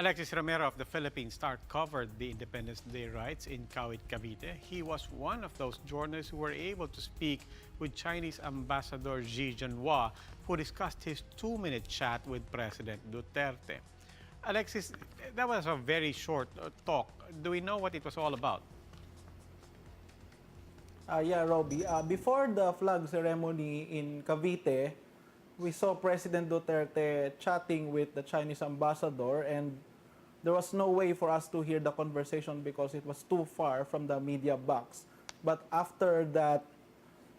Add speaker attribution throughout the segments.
Speaker 1: Alexis Romero of the PhilStar's covered the Independence Day riots in Kawit, Cavite. He was one of those journalists who were able to speak with Chinese Ambassador Xi Jinping, who discussed his 2-minute chat with President Duterte. Alexis, that was a very short talk. Do we know what it was all about?
Speaker 2: Yeah, Robbie. Before the flag ceremony in Cavite, we saw President Duterte chatting with the Chinese ambassador, and there was no way for us to hear the conversation because it was too far from the media box. But after that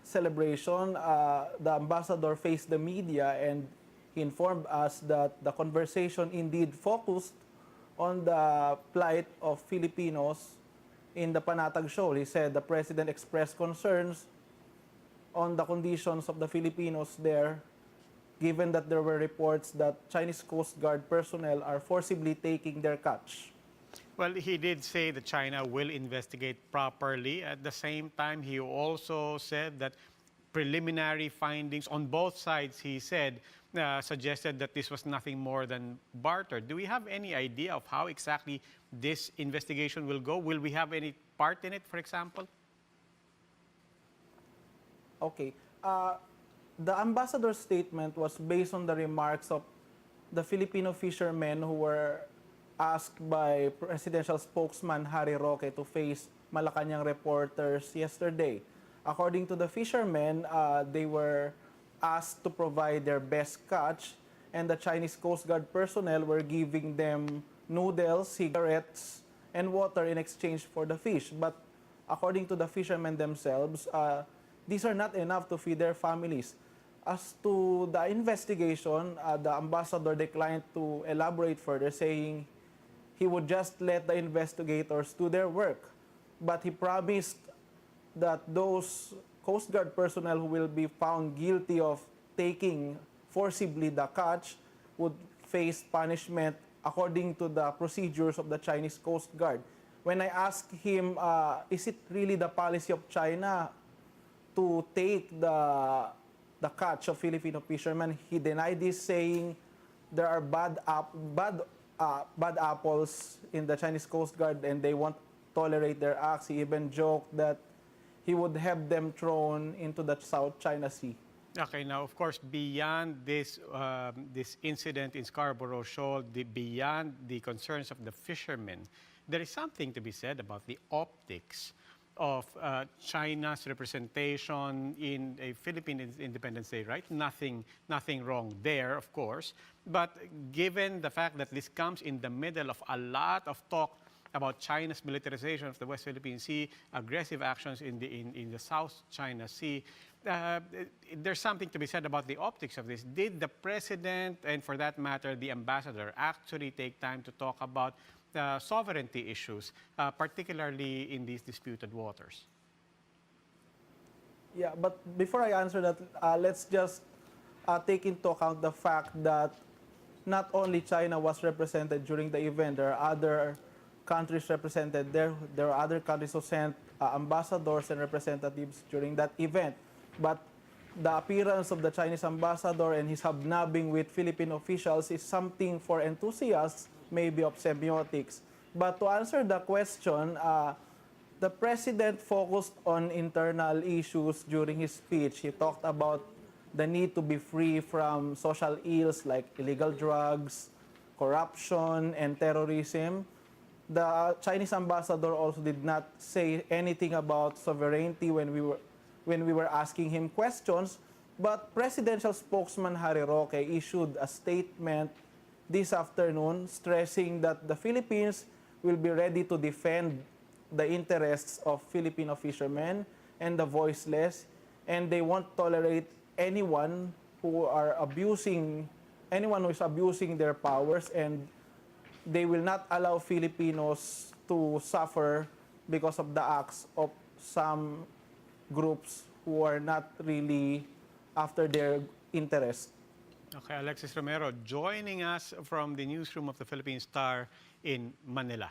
Speaker 2: celebration, the ambassador faced the media and he informed us that the conversation indeed focused on the plight of Filipinos in the Panatag Shoal. He said the president expressed concerns on the conditions of the Filipinos there, given that there were reports that Chinese Coast Guard personnel are forcibly taking their catch.
Speaker 1: Well, he did say that China will investigate properly. At the same time, he also said that preliminary findings on both sides, he said, suggested that this was nothing more than barter. Do we have any idea of how exactly this investigation will go? Will we have any part in it, for example?
Speaker 2: Okay. The ambassador's statement was based on the remarks of the Filipino fishermen who were asked by presidential spokesman Harry Roque to face Malacanang reporters yesterday. According to the fishermen, they were asked to provide their best catch, and the Chinese Coast Guard personnel were giving them noodles, cigarettes, and water in exchange for the fish. But according to the fishermen themselves, these are not enough to feed their families. As to the investigation, the ambassador declined to elaborate further, saying he would just let the investigators do their work. But he promised that those Coast Guard personnel who will be found guilty of taking forcibly the catch would face punishment according to the procedures of the Chinese Coast Guard. When I asked him, is it really the policy of China to take the catch of Filipino fishermen, he denied this, saying there are bad apples in the Chinese Coast Guard and they won't tolerate their acts. He even joked that he would have them thrown into the South China Sea.
Speaker 1: Okay, now, of course, beyond this, this incident in Scarborough Shoal, beyond the concerns of the fishermen, there is something to be said about the optics of China's representation in a Philippine Independence Day, right? Nothing wrong there, of course. But given the fact that this comes in the middle of a lot of talk about China's militarization of the West Philippine Sea, aggressive actions in the South China Sea, there's something to be said about the optics of this. Did the president, and for that matter, the ambassador, actually take time to talk about sovereignty issues, particularly in these disputed waters?
Speaker 2: Yeah, but before I answer that, let's just take into account the fact that not only China was represented during the event, there are other countries represented there. There are other countries who sent ambassadors and representatives during that event. But the appearance of the Chinese ambassador and his hobnobbing with Philippine officials is something for enthusiasts, maybe of semiotics. But to answer the question, the president focused on internal issues during his speech. He talked about the need to be free from social ills like illegal drugs, corruption, and terrorism. The Chinese ambassador also did not say anything about sovereignty when we were asking him questions. But presidential spokesman Harry Roque issued a statement this afternoon stressing that the Philippines will be ready to defend the interests of Filipino fishermen and the voiceless, and they won't tolerate anyone who is abusing their powers, and they will not allow Filipinos to suffer because of the acts of some groups who are not really after their interest.
Speaker 1: Okay, Alexis Romero joining us from the newsroom of the Philippine Star in Manila.